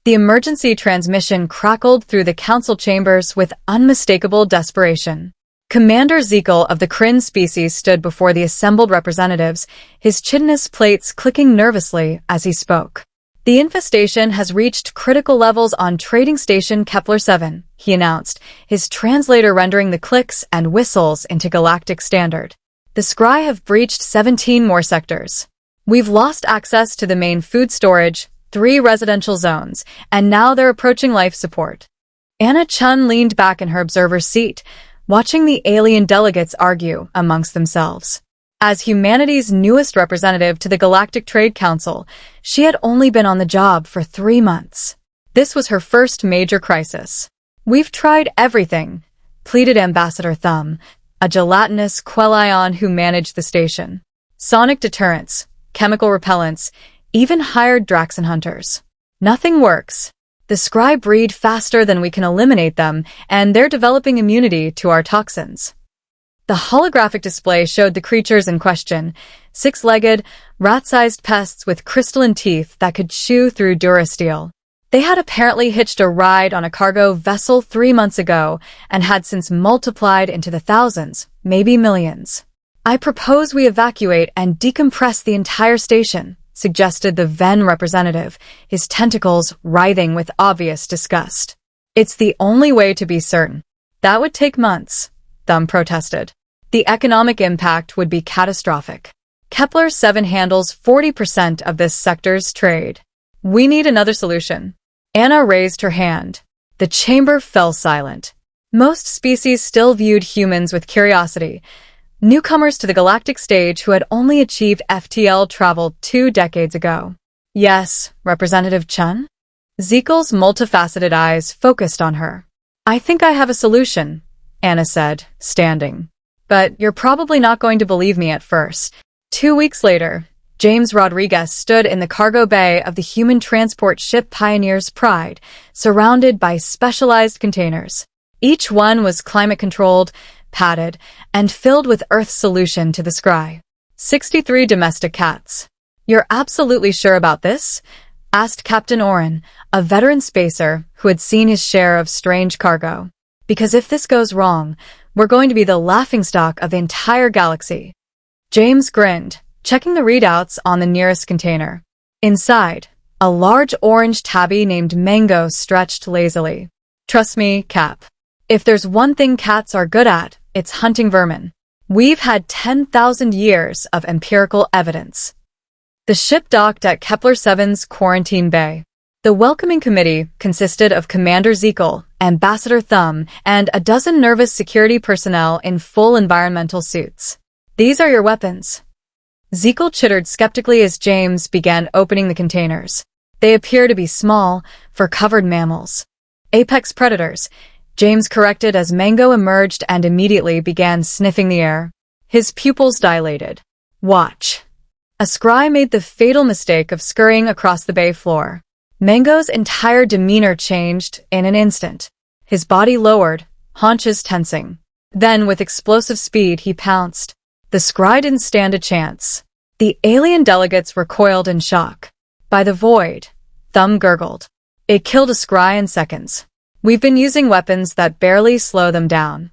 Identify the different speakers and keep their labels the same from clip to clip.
Speaker 1: The emergency transmission crackled through the council chambers with unmistakable desperation. Commander Zekel of the Kryn species stood before the assembled representatives, his chitinous plates clicking nervously as he spoke. The infestation has reached critical levels on Trading Station Kepler 7, he announced, his translator rendering the clicks and whistles into galactic standard. The Scry have breached 17 more sectors. We've lost access to the main food storage, 3 residential zones, and now they're approaching life support. Anna Chun leaned back in her observer's seat, watching the alien delegates argue amongst themselves. As humanity's newest representative to the Galactic Trade Council, she had only been on the job for 3 months. This was her first major crisis. "We've tried everything," pleaded Ambassador Thumb, a gelatinous Quellion who managed the station. "Sonic deterrents, chemical repellents, even hired Draxon hunters. Nothing works. The Scry breed faster than we can eliminate them, and they're developing immunity to our toxins." The holographic display showed the creatures in question, 6-legged, rat-sized pests with crystalline teeth that could chew through durasteel. They had apparently hitched a ride on a cargo vessel 3 months ago and had since multiplied into the thousands, maybe millions. "I propose we evacuate and decompress the entire station," suggested the Ven representative, his tentacles writhing with obvious disgust. "It's the only way to be certain." "That would take months," Thumb protested. "The economic impact would be catastrophic. Kepler 7 handles 40% of this sector's trade. We need another solution." Anna raised her hand. The chamber fell silent. Most species still viewed humans with curiosity. Newcomers to the galactic stage who had only achieved FTL travel 2 decades ago. "Yes, Representative Chun?" Zekel's multifaceted eyes focused on her. "I think I have a solution," Anna said, standing. "But you're probably not going to believe me at first." 2 weeks later, James Rodriguez stood in the cargo bay of the human transport ship Pioneer's Pride, surrounded by specialized containers. Each one was climate-controlled, padded, and filled with Earth's solution to the Scry. 63 domestic cats. "You're absolutely sure about this?" asked Captain Oren, a veteran spacer who had seen his share of strange cargo. "Because if this goes wrong, we're going to be the laughingstock of the entire galaxy." James grinned, checking the readouts on the nearest container. Inside, a large orange tabby named Mango stretched lazily. "Trust me, Cap. If there's one thing cats are good at, it's hunting vermin. We've had 10,000 years of empirical evidence." The ship docked at Kepler 7's quarantine bay. The welcoming committee consisted of Commander Zekel, Ambassador Thumb, and a dozen nervous security personnel in full environmental suits. "These are your weapons." Zekel chittered skeptically as James began opening the containers. "They appear to be small, fur-covered mammals." "Apex predators," James corrected as Mango emerged and immediately began sniffing the air. His pupils dilated. "Watch." A Scry made the fatal mistake of scurrying across the bay floor. Mango's entire demeanor changed in an instant. His body lowered, haunches tensing. Then, with explosive speed, he pounced. The Scry didn't stand a chance. The alien delegates recoiled in shock. "By the void," Thumb gurgled. "It killed a Scry in seconds. We've been using weapons that barely slow them down."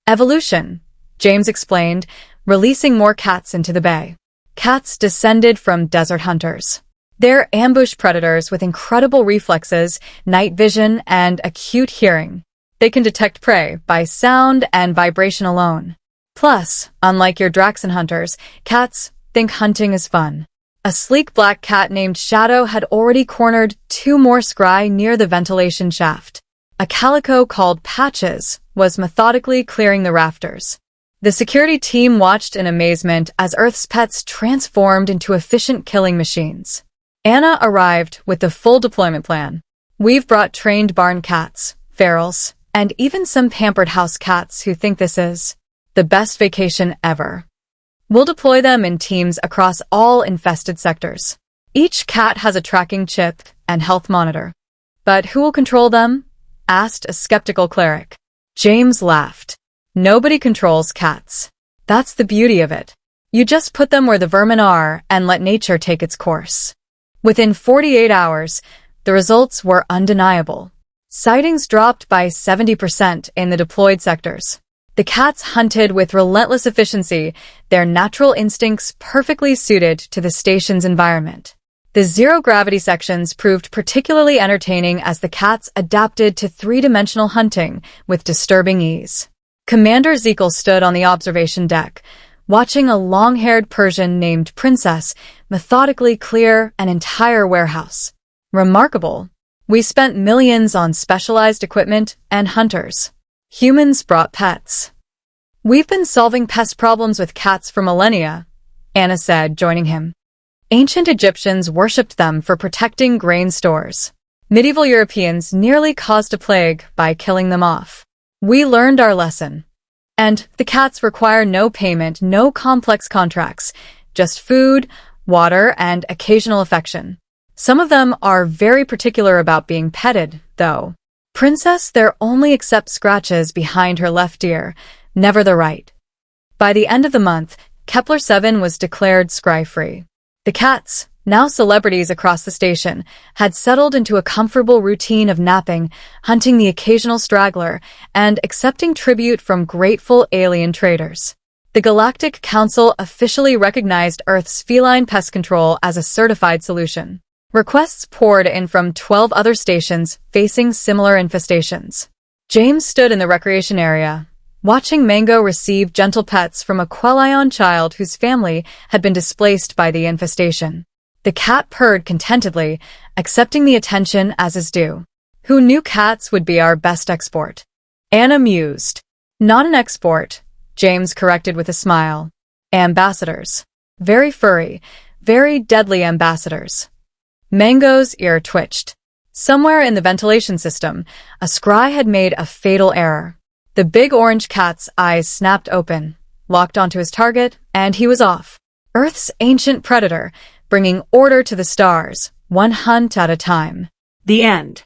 Speaker 1: "Evolution," James explained, releasing more cats into the bay. Cats descended from desert hunters. They're ambush predators with incredible reflexes, night vision, and acute hearing. They can detect prey by sound and vibration alone. Plus, unlike your Draxon hunters, cats think hunting is fun. A sleek black cat named Shadow had already cornered 2 more Scry near the ventilation shaft. A calico called Patches was methodically clearing the rafters. The security team watched in amazement as Earth's pets transformed into efficient killing machines. Anna arrived with the full deployment plan. "We've brought trained barn cats, ferals, and even some pampered house cats who think this is the best vacation ever. We'll deploy them in teams across all infested sectors. Each cat has a tracking chip and health monitor." "But who will control them?" asked a skeptical cleric. James laughed. "Nobody controls cats. That's the beauty of it. You just put them where the vermin are and let nature take its course." Within 48 hours, The results were undeniable. Sightings dropped by 70% in the deployed sectors. The cats hunted with relentless efficiency, their natural instincts perfectly suited to the station's environment. The zero-gravity sections proved particularly entertaining as the cats adapted to three-dimensional hunting with disturbing ease. Commander Zekel stood on the observation deck, watching a long-haired Persian named Princess methodically clear an entire warehouse. Remarkable. We spent millions on specialized equipment and hunters. Humans brought pets. We've been solving pest problems with cats for millennia, Anna said, joining him. Ancient Egyptians worshipped them for protecting grain stores. Medieval Europeans nearly caused a plague by killing them off. We learned our lesson. And the cats require no payment, no complex contracts, just food, water, and occasional affection. Some of them are very particular about being petted, though. Princess there only accepts scratches behind her left ear, never the right. By the end of the month, Kepler 7 was declared scry-free. The cats, now celebrities across the station, had settled into a comfortable routine of napping, hunting the occasional straggler, and accepting tribute from grateful alien traders. The Galactic Council officially recognized Earth's feline pest control as a certified solution. Requests poured in from 12 other stations facing similar infestations. James stood in the recreation area, watching Mango receive gentle pets from a Quellion child whose family had been displaced by the infestation. The cat purred contentedly, accepting the attention as is due. Who knew cats would be our best export? Anna mused. Not an export, James corrected with a smile. Ambassadors. Very furry, very deadly ambassadors. Mango's ear twitched. Somewhere in the ventilation system, a scry had made a fatal error. The big orange cat's eyes snapped open, locked onto his target, and he was off. Earth's ancient predator, bringing order to the stars, one hunt at a time.
Speaker 2: The end.